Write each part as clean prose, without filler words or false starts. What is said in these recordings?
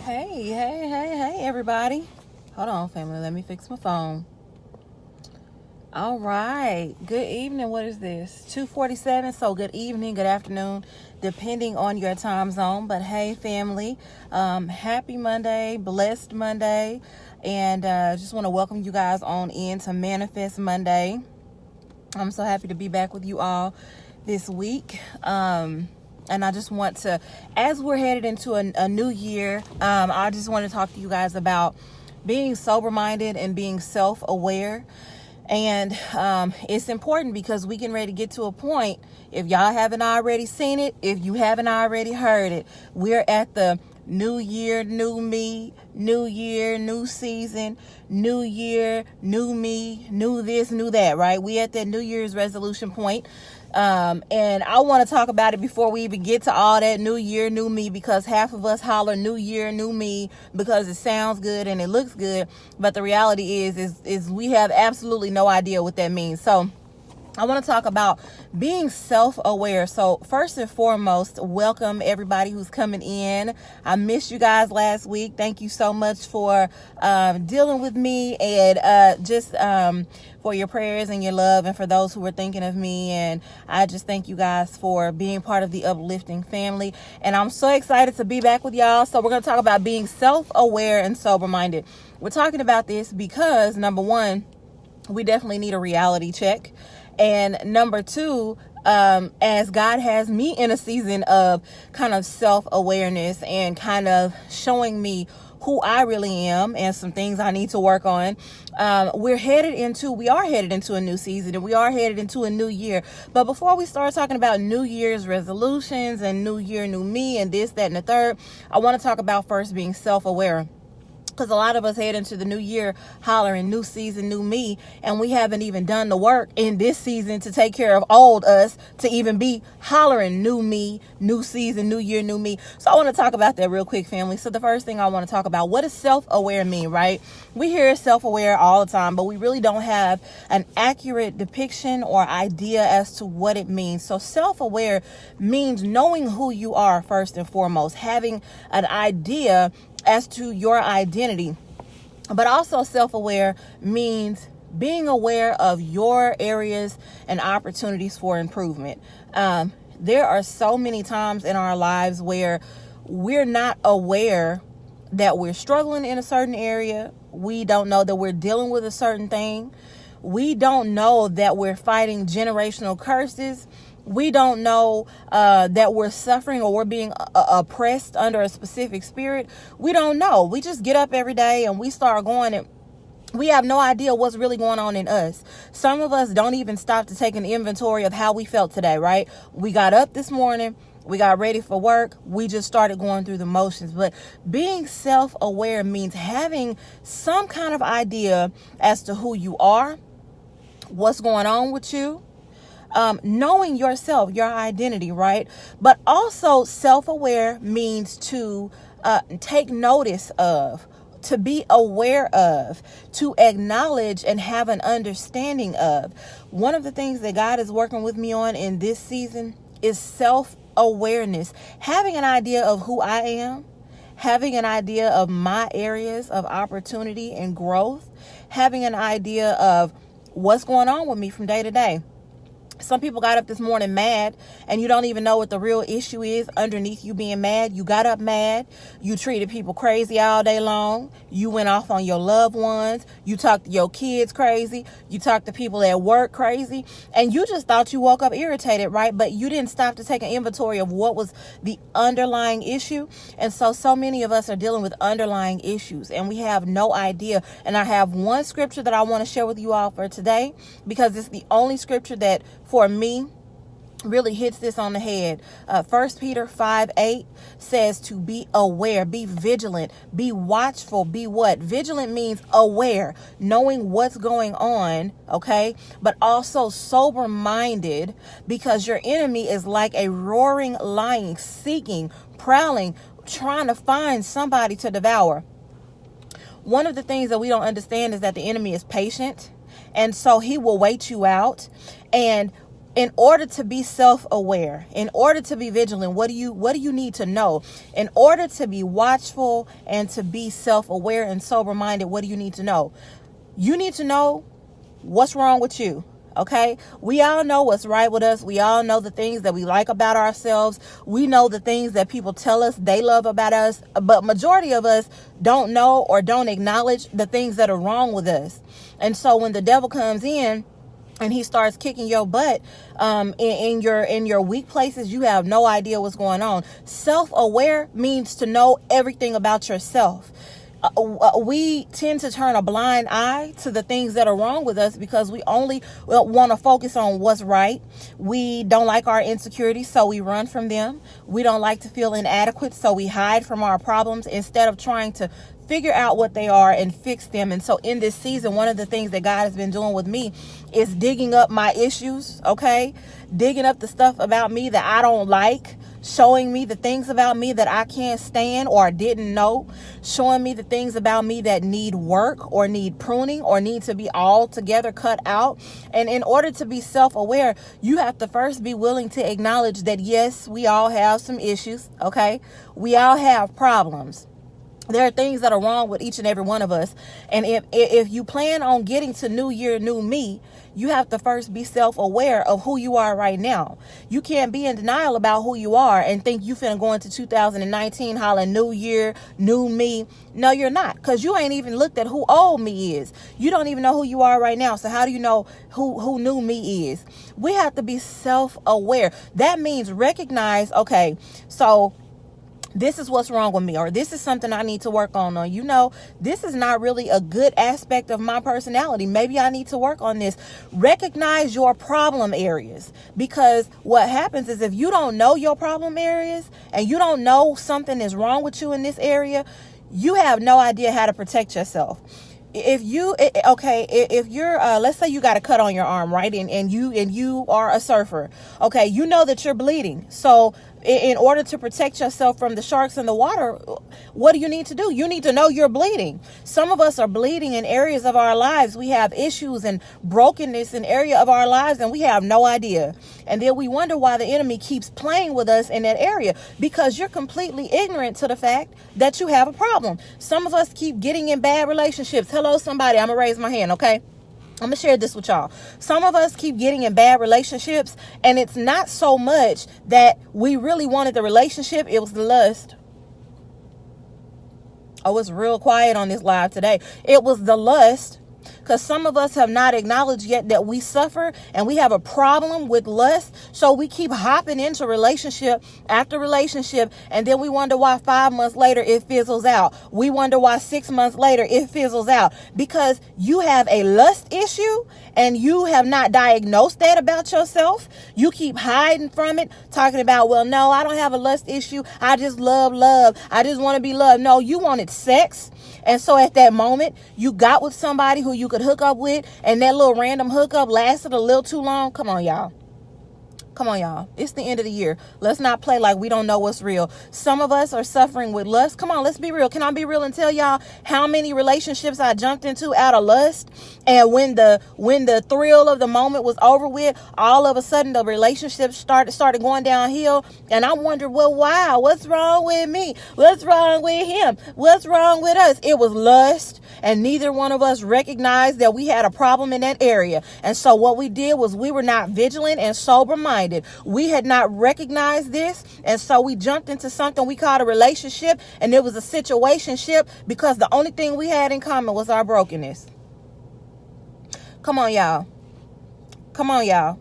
Hey, everybody. Hold on, family. Let me fix my phone. All right. Good evening. What is this? 2:47. So good evening, good afternoon, depending on your time zone. But hey, family. Happy Monday, blessed Monday. And just want to welcome you guys on in to Manifest Monday. I'm so happy to be back with you all this week. And I just want to, as we're headed into a new year, I just want to talk to you guys about being sober-minded and being self-aware. And it's important because we getting ready to get to a point, if y'all haven't already seen it, if you haven't already heard it, we're at the new year, new me, new year, new season, new year, new me, new this, new that, right? We at that New Year's resolution point. And I want to talk about it before we even get to all that new year, new me, because half of us holler new year, new me because it sounds good and it looks good. But the reality is we have absolutely no idea what that means. So I want to talk about being self-aware. So first and foremost, welcome everybody who's coming in. I missed you guys last week. Thank you so much for dealing with me and just for your prayers and your love, and for those who were thinking of me. And I just thank you guys for being part of the uplifting family. And I'm so excited to be back with y'all. So we're going to talk about being self-aware and sober-minded. We're talking about this because, number one, we definitely need a reality check. And number two, as God has me in a season of kind of self-awareness and kind of showing me who I really am and some things I need to work on, we are headed into a new season, and we are headed into a new year. But before we start talking about New Year's resolutions and new year, new me, and this, that, and the third, I want to talk about first being self-aware. Because a lot of us head into the new year hollering new season, new me, and we haven't even done the work in this season to take care of old us to even be hollering new me, new season, new year, new me. So I want to talk about that real quick, family. So the first thing I want to talk about, what does self-aware mean, right? We hear self-aware all the time, but we really don't have an accurate depiction or idea as to what it means. So self-aware means knowing who you are first and foremost, having an idea as to your identity. But also self-aware means being aware of your areas and opportunities for improvement. There are so many times in our lives where we're not aware that we're struggling in a certain area. We don't know that we're dealing with a certain thing. We don't know that we're fighting generational curses. We don't know that we're suffering or we're being oppressed under a specific spirit. We don't know. We just get up every day and we start going, and we have no idea what's really going on in us. Some of us don't even stop to take an inventory of how we felt today, right? We got up this morning. We got ready for work. We just started going through the motions. But being self-aware means having some kind of idea as to who you are, what's going on with you, knowing yourself, your identity, right? But also self-aware means to take notice of, to be aware of, to acknowledge and have an understanding of. One of the things that God is working with me on in this season is self-awareness, having an idea of who I am, having an idea of my areas of opportunity and growth, having an idea of what's going on with me from day to day. Some people got up this morning mad, and you don't even know what the real issue is underneath you being mad. You got up mad. You treated people crazy all day long. You went off on your loved ones. You talked to your kids crazy. You talked to people at work crazy. And you just thought you woke up irritated, right? But you didn't stop to take an inventory of what was the underlying issue. And so many of us are dealing with underlying issues, and we have no idea. And I have one scripture that I want to share with you all for today, because it's the only scripture that for me really hits this on the head. 1 Peter 5:8 says to be aware, be vigilant, be watchful, be what? Vigilant means aware, knowing what's going on, okay? But also sober-minded, because your enemy is like a roaring lion, seeking, prowling, trying to find somebody to devour. One of the things that we don't understand is that the enemy is patient. And so he will wait you out. And in order to be self-aware, in order to be vigilant, what do you need to know? In order to be watchful and to be self-aware and sober-minded, what do you need to know? You need to know what's wrong with you. Okay, we all know what's right with us. We all know the things that we like about ourselves. We know the things that people tell us they love about us, but majority of us don't know or don't acknowledge the things that are wrong with us. And so when the devil comes in and he starts kicking your butt in your weak places, you have no idea what's going on. Self-aware means to know everything about yourself. We tend to turn a blind eye to the things that are wrong with us because we only want to focus on what's right. We don't like our insecurities, so we run from them. We don't like to feel inadequate, so we hide from our problems instead of trying to figure out what they are and fix them. And so in this season, one of the things that God has been doing with me is digging up my issues, okay? Digging up the stuff about me that I don't like, showing me the things about me that I can't stand or didn't know, showing me the things about me that need work or need pruning or need to be altogether cut out. And in order to be self-aware, you have to first be willing to acknowledge that, yes, we all have some issues, okay? We all have problems. There are things that are wrong with each and every one of us. And if you plan on getting to New Year, New Me, you have to first be self-aware of who you are right now. You can't be in denial about who you are and think you finna go into 2019 hollering New Year, New Me. No, you're not, because you ain't even looked at who old me is. You don't even know who you are right now. So how do you know who new me is? We have to be self-aware. That means recognize, okay, so this is what's wrong with me, or this is something I need to work on, or, you know, this is not really a good aspect of my personality. Maybe I need to work on this. Recognize your problem areas, because what happens is if you don't know your problem areas and you don't know something is wrong with you in this area, you have no idea how to protect yourself. If you're let's say you got a cut on your arm, right? And you are a surfer. Okay. You know that you're bleeding. So in order to protect yourself from the sharks in the water, what do you need to do? You need to know you're bleeding. Some of us are bleeding in areas of our lives. We have issues and brokenness in area of our lives, and we have no idea. And then we wonder why the enemy keeps playing with us in that area, because you're completely ignorant to the fact that you have a problem. Some of us keep getting in bad relationships. Hello, somebody. I'm going to raise my hand, okay? I'm going to share this with y'all. Some of us keep getting in bad relationships, and it's not so much that we really wanted the relationship. It was the lust. Oh, it's real quiet on this live today. It was the lust. Because some of us have not acknowledged yet that we suffer and we have a problem with lust. So we keep hopping into relationship after relationship. And then we wonder why 5 months later it fizzles out. We wonder why 6 months later it fizzles out. Because you have a lust issue and you have not diagnosed that about yourself. You keep hiding from it, talking about, well, no, I don't have a lust issue. I just love love. I just want to be loved. No, you wanted sex. And so at that moment, you got with somebody who you could hook up with, and that little random hookup lasted a little too long. Come on, y'all. Come on, y'all. It's the end of the year. Let's not play like we don't know what's real. Some of us are suffering with lust. Come on, let's be real. Can I be real and tell y'all how many relationships I jumped into out of lust? And when the thrill of the moment was over with, all of a sudden the relationship started going downhill. And I wondered, well, wow, what's wrong with me? What's wrong with him? What's wrong with us? It was lust. And neither one of us recognized that we had a problem in that area. And so what we did was we were not vigilant and sober-minded. We had not recognized this. And so we jumped into something we called a relationship. And it was a situationship because the only thing we had in common was our brokenness. Come on, y'all. Come on, y'all.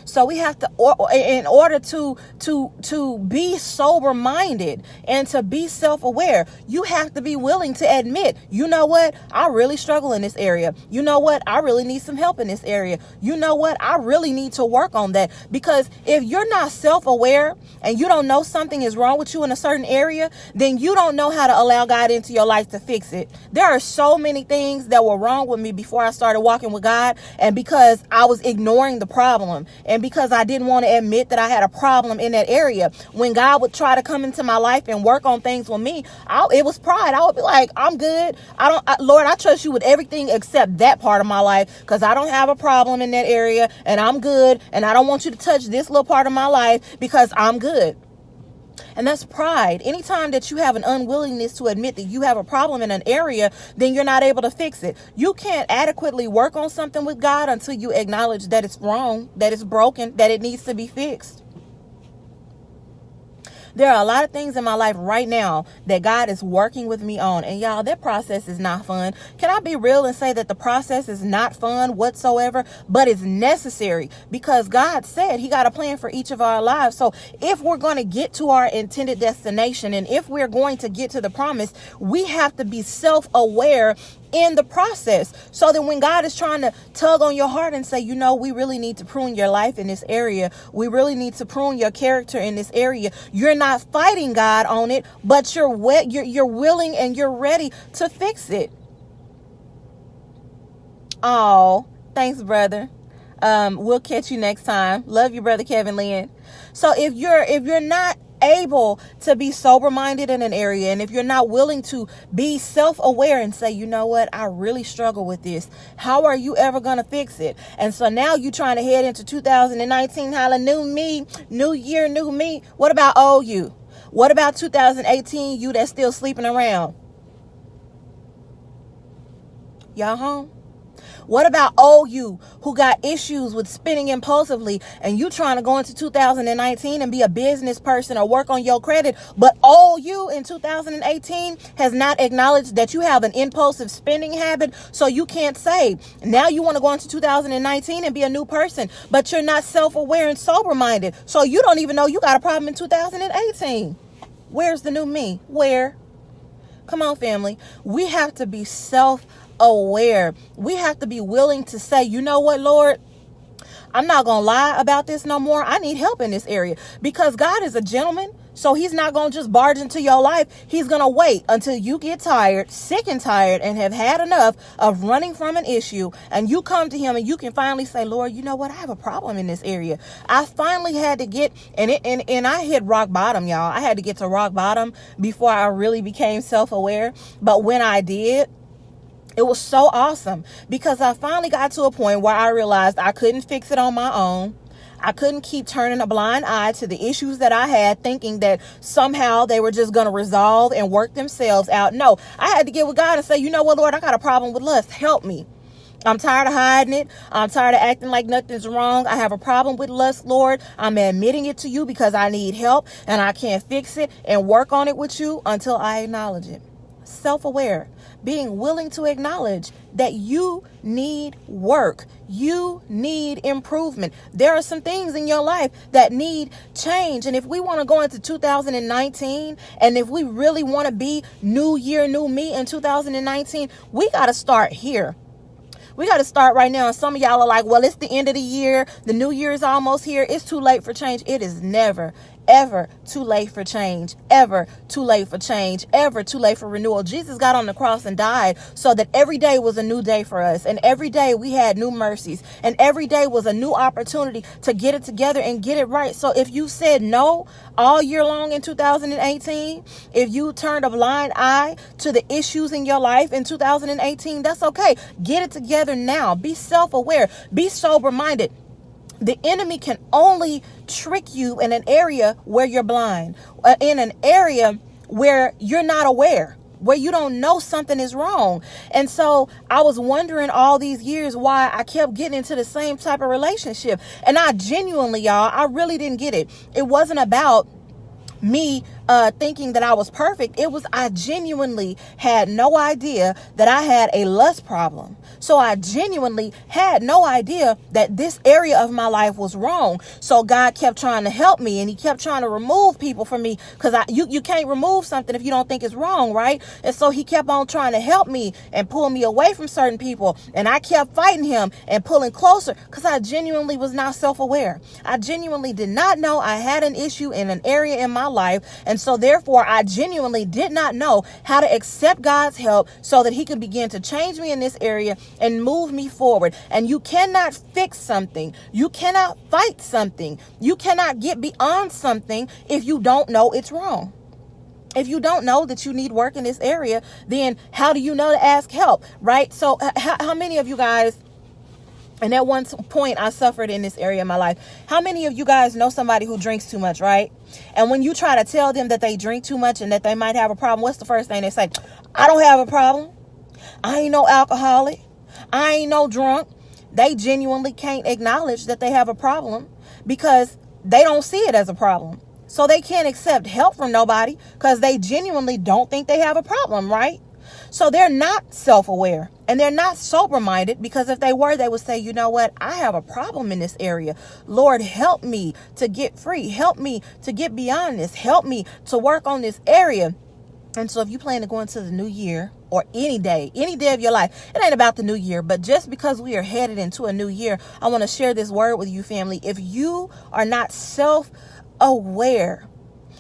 So we have to, in order to be sober-minded and to be self-aware, you have to be willing to admit, you know what, I really struggle in this area. You know what, I really need some help in this area. You know what, I really need to work on that. Because if you're not self-aware and you don't know something is wrong with you in a certain area, then you don't know how to allow God into your life to fix it. There are so many things that were wrong with me before I started walking with God, and because I was ignoring the problem, and because I didn't want to admit that I had a problem in that area. When God would try to come into my life and work on things with me, it was pride. I would be like, I'm good. Lord, I trust you with everything except that part of my life, because I don't have a problem in that area and I'm good. And I don't want you to touch this little part of my life because I'm good. And that's pride. Anytime that you have an unwillingness to admit that you have a problem in an area, then you're not able to fix it. You can't adequately work on something with God until you acknowledge that it's wrong, that it's broken, that it needs to be fixed. There are a lot of things in my life right now that God is working with me on. And y'all, that process is not fun. Can I be real and say that the process is not fun whatsoever, but it's necessary, because God said he got a plan for each of our lives. So if we're going to get to our intended destination, and if we're going to get to the promise, we have to be self-aware in the process, so that when God is trying to tug on your heart and say, you know, we really need to prune your life in this area, we really need to prune your character in this area, you're not fighting God on it, but you're willing and you're ready to fix it. Oh, thanks, brother. We'll catch you next time. Love you, brother Kevin Lynn. So if you're not able to be sober-minded in an area, and if you're not willing to be self-aware and say, you know what, I really struggle with this, how are you ever going to fix it? And so now you're trying to head into 2019, holla, new me, new year, new me. What about old you? What about 2018 you that's still sleeping around? Y'all home? What about old you who got issues with spending impulsively, and you trying to go into 2019 and be a business person or work on your credit, but old you in 2018 has not acknowledged that you have an impulsive spending habit, so you can't save. Now you want to go into 2019 and be a new person, but you're not self-aware and sober-minded, so you don't even know you got a problem in 2018. Where's the new me? Where? Come on, family. We have to be self-aware. We have to be willing to say, you know what, Lord, I'm not going to lie about this no more. I need help in this area, because God is a gentleman. So he's not going to just barge into your life. He's going to wait until you get tired, sick and tired, and have had enough of running from an issue. And you come to him and you can finally say, Lord, you know what? I have a problem in this area. I finally had to get, and I hit rock bottom, y'all. I had to get to rock bottom before I really became self-aware. But when I did, it was so awesome, because I finally got to a point where I realized I couldn't fix it on my own. I couldn't keep turning a blind eye to the issues that I had, thinking that somehow they were just going to resolve and work themselves out. No, I had to get with God and say, you know what, Lord, I got a problem with lust. Help me. I'm tired of hiding it. I'm tired of acting like nothing's wrong. I have a problem with lust, Lord. I'm admitting it to you because I need help, and I can't fix it and work on it with you until I acknowledge it. Self-aware, being willing to acknowledge that you need work. You need improvement. There are some things in your life that need change. And if we want to go into 2019, and if we really want to be new year, new me in 2019, we got to start here. We got to start right now. And some of y'all are like, well, it's the end of the year. The new year is almost here. It's too late for change. It is never, ever too late for change. Ever too late for change. Ever too late for renewal. Jesus got on the cross and died so that every day was a new day for us. And every day we had new mercies. And every day was a new opportunity to get it together and get it right. So if you said no all year long in 2018, if you turned a blind eye to the issues in your life in 2018, that's okay. Get it together now. Be self-aware. Be sober-minded. The enemy can only trick you in an area where you're blind, in an area where you're not aware, where you don't know something is wrong. And so I was wondering all these years why I kept getting into the same type of relationship. And I genuinely, y'all, I really didn't get it. It wasn't about me thinking that I was perfect. It was, I genuinely had no idea that I had a lust problem. So I genuinely had no idea that this area of my life was wrong. So God kept trying to help me, and he kept trying to remove people from me, because you can't remove something if you don't think it's wrong, right? And so he kept on trying to help me and pull me away from certain people. And I kept fighting him and pulling closer, because I genuinely was not self-aware. I genuinely did not know I had an issue in an area in my life. And so therefore, I genuinely did not know how to accept God's help so that he could begin to change me in this area and move me forward. And you cannot fix something. You cannot fight something. You cannot get beyond something if you don't know it's wrong. If you don't know that you need work in this area, then how do you know to ask help, right? So how many of you guys, and at one point I suffered in this area of my life, how many of you guys know somebody who drinks too much, right? And when you try to tell them that they drink too much and that they might have a problem, what's the first thing they say? I don't have a problem. I ain't no alcoholic. I ain't no drunk. They genuinely can't acknowledge that they have a problem because they don't see it as a problem. So they can't accept help from nobody because they genuinely don't think they have a problem, right? So they're not self-aware and they're not sober-minded, because if they were, they would say, you know what? I have a problem in this area. Lord, help me to get free. Help me to get beyond this. Help me to work on this area. And so if you plan to go into the new year or any day of your life, it ain't about the new year, but just because we are headed into a new year, I want to share this word with you, family. If you are not self-aware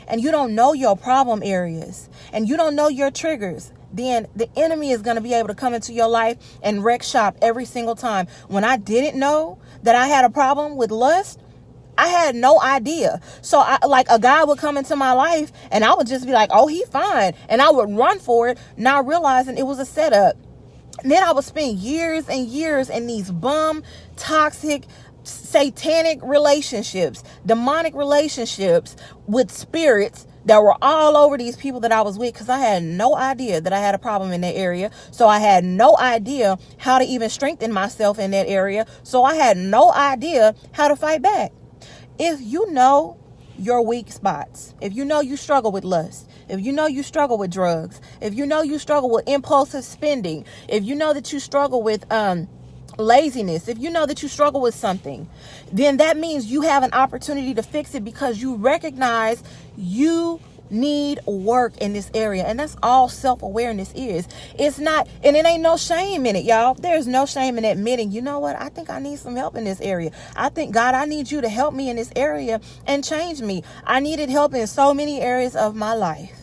and you don't know your problem areas and you don't know your triggers, then the enemy is going to be able to come into your life and wreck shop every single time. When I didn't know that I had a problem with lust, I had no idea. So like a guy would come into my life and I would just be like, oh, he fine. And I would run for it, not realizing it was a setup. And then I would spend years and years in these bum, toxic, satanic relationships, demonic relationships with spirits that were all over these people that I was with, because I had no idea that I had a problem in that area. So I had no idea how to even strengthen myself in that area. So I had no idea how to fight back. If you know your weak spots, if you know you struggle with lust, if you know you struggle with drugs, if you know you struggle with impulsive spending, if you know that you struggle with laziness, if you know that you struggle with something, then that means you have an opportunity to fix it, because you recognize you need work in this area. And that's all self-awareness is. It's not, and it ain't no shame in it, y'all. There's no shame in admitting, you know what, I think I need some help in this area. I think, God, I need you to help me in this area and change me. I needed help in so many areas of my life,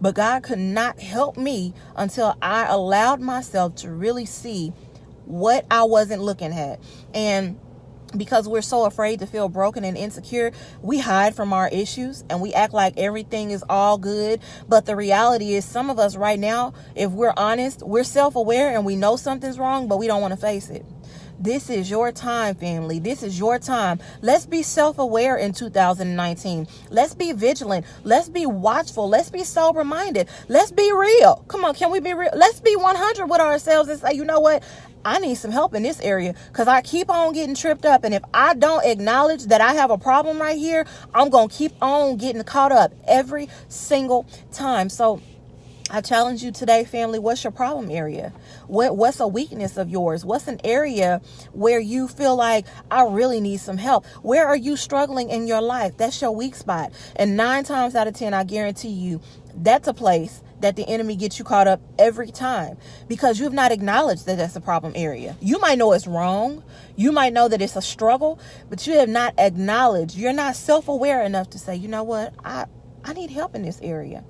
but God could not help me until I allowed myself to really see what I wasn't looking at. And because we're so afraid to feel broken and insecure, we hide from our issues and we act like everything is all good. But the reality is, some of us right now, if we're honest, we're self-aware and we know something's wrong, but we don't want to face it. This is your time, family. This is your time. Let's be self-aware in 2019. Let's be vigilant. Let's be watchful. Let's be sober-minded. Let's be real. Come on, can we be real? Let's be 100 with ourselves and say, you know what? I need some help in this area, because I keep on getting tripped up. And if I don't acknowledge that I have a problem right here, I'm going to keep on getting caught up every single time. So I challenge you today, family, what's your problem area? What's a weakness of yours? What's an area where you feel like I really need some help? Where are you struggling in your life? That's your weak spot. And 9 times out of 10, I guarantee you, that's a place that the enemy gets you caught up every time, because you've not acknowledged that that's a problem area. You might know it's wrong. You might know that it's a struggle, but you have not acknowledged. You're not self-aware enough to say, you know what? I need help in this area.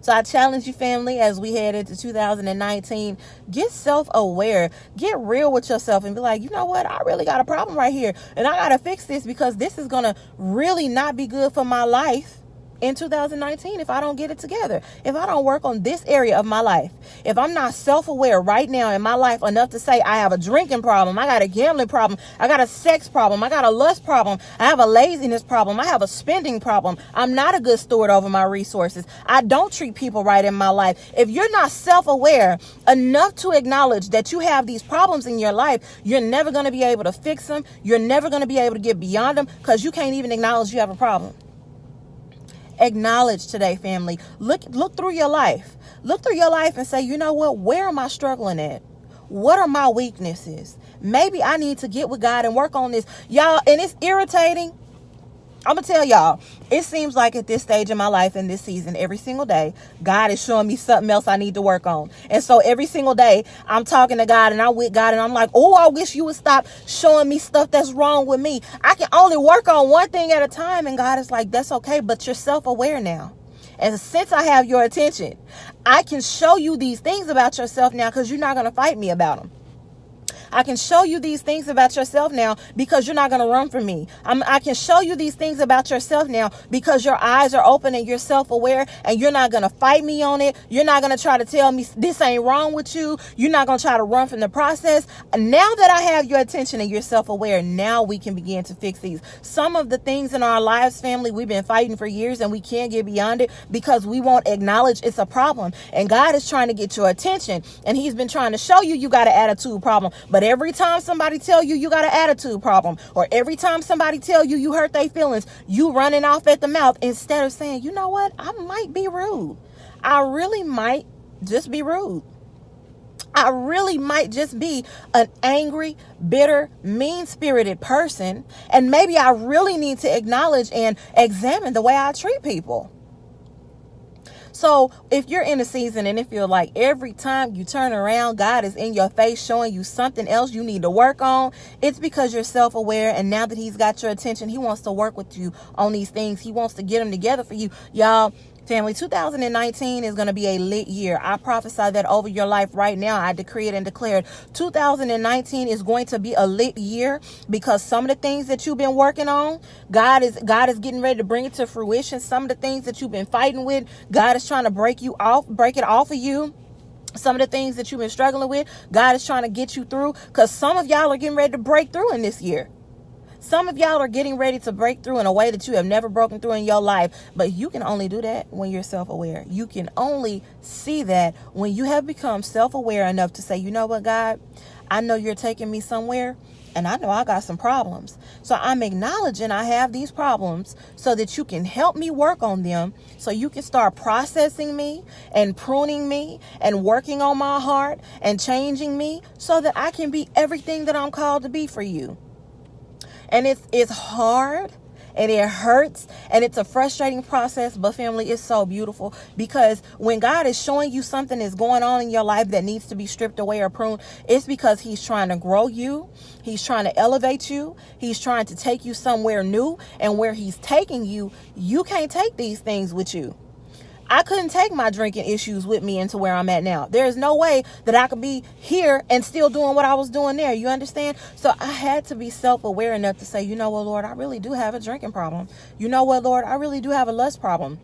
So I challenge you, family, as we head into 2019, get self-aware, get real with yourself and be like, you know what? I really got a problem right here and I got to fix this, because this is going to really not be good for my life in 2019 if I don't get it together, if I don't work on this area of my life. If I'm not self-aware right now in my life enough to say I have a drinking problem, I got a gambling problem, I got a sex problem, I got a lust problem, I have a laziness problem, I have a spending problem, I'm not a good steward over my resources, I don't treat people right in my life. If you're not self-aware enough to acknowledge that you have these problems in your life, you're never going to be able to fix them. You're never going to be able to get beyond them, because you can't even acknowledge you have a problem. Acknowledge today, family. Look through your life. Look through your life and say, you know what? Where am I struggling at? What are my weaknesses? Maybe I need to get with God and work on this. Y'all, and it's irritating. I'm going to tell y'all, it seems like at this stage in my life, in this season, every single day, God is showing me something else I need to work on. And so every single day, I'm talking to God and I'm with God and I'm like, oh, I wish you would stop showing me stuff that's wrong with me. I can only work on one thing at a time. And God is like, that's okay, but you're self-aware now. And since I have your attention, I can show you these things about yourself now because you're not going to fight me about them. I can show you these things about yourself now because you're not going to run from me. I can show you these things about yourself now because your eyes are open and you're self-aware and you're not going to fight me on it. You're not going to try to tell me this ain't wrong with you. You're not going to try to run from the process. Now that I have your attention and you're self-aware, now we can begin to fix these. Some of the things in our lives, family, we've been fighting for years and we can't get beyond it because we won't acknowledge it's a problem. And God is trying to get your attention and he's been trying to show you got an attitude problem. But every time somebody tell you got an attitude problem, or every time somebody tell you hurt their feelings, you running off at the mouth instead of saying, you know what, I might be rude. I really might just be rude. I really might just be an angry, bitter, mean-spirited person. And maybe I really need to acknowledge and examine the way I treat people. So if you're in a season and it feels like every time you turn around, God is in your face showing you something else you need to work on, it's because you're self-aware. And now that he's got your attention, he wants to work with you on these things. He wants to get them together for you. Y'all, family, 2019 is going to be a lit year. I prophesy that over your life right now. I decree it and declare it. 2019 is going to be a lit year because some of the things that you've been working on, God is getting ready to bring it to fruition. Some of the things that you've been fighting with, God is trying to break it off of you. Some of the things that you've been struggling with, God is trying to get you through, because some of y'all are getting ready to break through in this year. Some of y'all are getting ready to break through in a way that you have never broken through in your life. But you can only do that when you're self-aware. You can only see that when you have become self-aware enough to say, you know what, God, I know you're taking me somewhere and I know I got some problems. So I'm acknowledging I have these problems so that you can help me work on them, so you can start processing me and pruning me and working on my heart and changing me so that I can be everything that I'm called to be for you. And it's hard and it hurts and it's a frustrating process, but family, it's so beautiful, because when God is showing you something is going on in your life that needs to be stripped away or pruned, it's because he's trying to grow you. He's trying to elevate you. He's trying to take you somewhere new, and where he's taking you, you can't take these things with you. I couldn't take my drinking issues with me into where I'm at now. There's no way that I could be here and still doing what I was doing there. You understand? So I had to be self-aware enough to say, you know what, Lord, I really do have a drinking problem. You know what, Lord, I really do have a lust problem.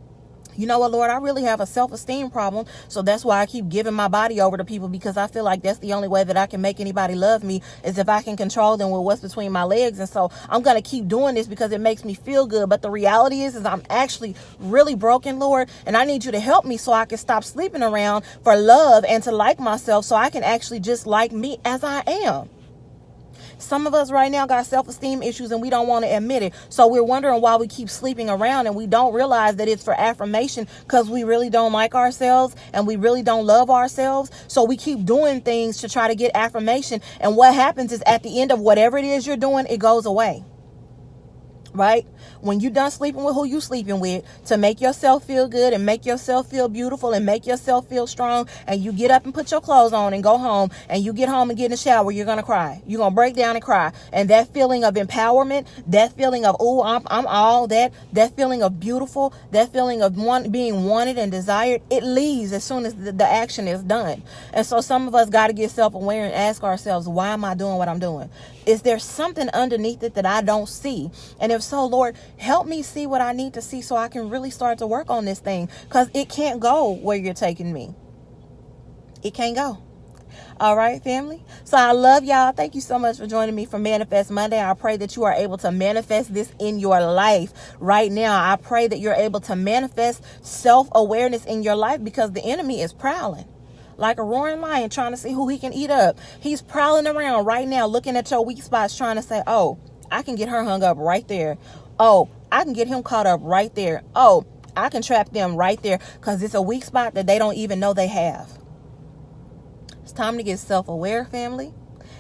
You know what, Lord, I really have a self-esteem problem. So that's why I keep giving my body over to people, because I feel like that's the only way that I can make anybody love me, is if I can control them with what's between my legs. And so I'm going to keep doing this because it makes me feel good. But the reality is I'm actually really broken, Lord. And I need you to help me so I can stop sleeping around for love and to like myself, so I can actually just like me as I am. Some of us right now got self-esteem issues and we don't want to admit it. So we're wondering why we keep sleeping around, and we don't realize that it's for affirmation, because we really don't like ourselves and we really don't love ourselves. So we keep doing things to try to get affirmation. And what happens is, at the end of whatever it is you're doing, it goes away. Right? When you're done sleeping with who you sleeping with to make yourself feel good and make yourself feel beautiful and make yourself feel strong, and you get up and put your clothes on and go home, and you get home and get in the shower, you're going to cry. You're going to break down and cry. And that feeling of empowerment, that feeling of, oh, I'm all that feeling of beautiful, that feeling of being wanted and desired, it leaves as soon as the action is done. And so some of us got to get self-aware and ask ourselves, why am I doing what I'm doing? Is there something underneath it that I don't see? And if so, Lord, help me see what I need to see so I can really start to work on this thing, because it can't go where you're taking me. It can't go. All right, family. So I love y'all. Thank you so much for joining me for Manifest Monday. I pray that you are able to manifest this in your life right now. I pray that you're able to manifest self-awareness in your life, because the enemy is prowling like a roaring lion, trying to see who he can eat up. He's prowling around right now, looking at your weak spots, trying to say, oh, I can get her hung up right there. Oh, I can get him caught up right there. Oh, I can trap them right there, because it's a weak spot that they don't even know they have. It's time to get self-aware, family.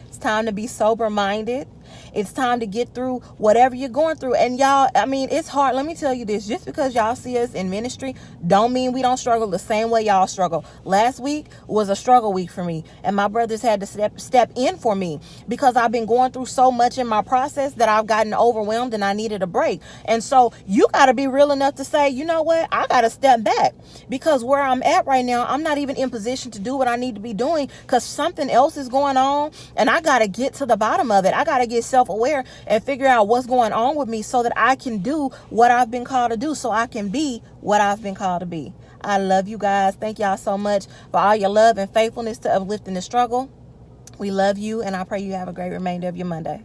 It's time to be sober-minded. It's time to get through whatever you're going through. And y'all, I mean, it's hard. Let me tell you this, just because y'all see us in ministry don't mean we don't struggle the same way y'all struggle. Last week was a struggle week for me, and my brothers had to step in for me because I've been going through so much in my process that I've gotten overwhelmed and I needed a break. And so you got to be real enough to say, you know what, I got to step back, because where I'm at right now, I'm not even in position to do what I need to be doing because something else is going on, and I got to get to the bottom of it. I got to get self-aware and figure out what's going on with me so that I can do what I've been called to do, so I can be what I've been called to be. I love you guys. Thank y'all so much for all your love and faithfulness to Uplifting the Struggle. We love you, and I pray you have a great remainder of your Monday.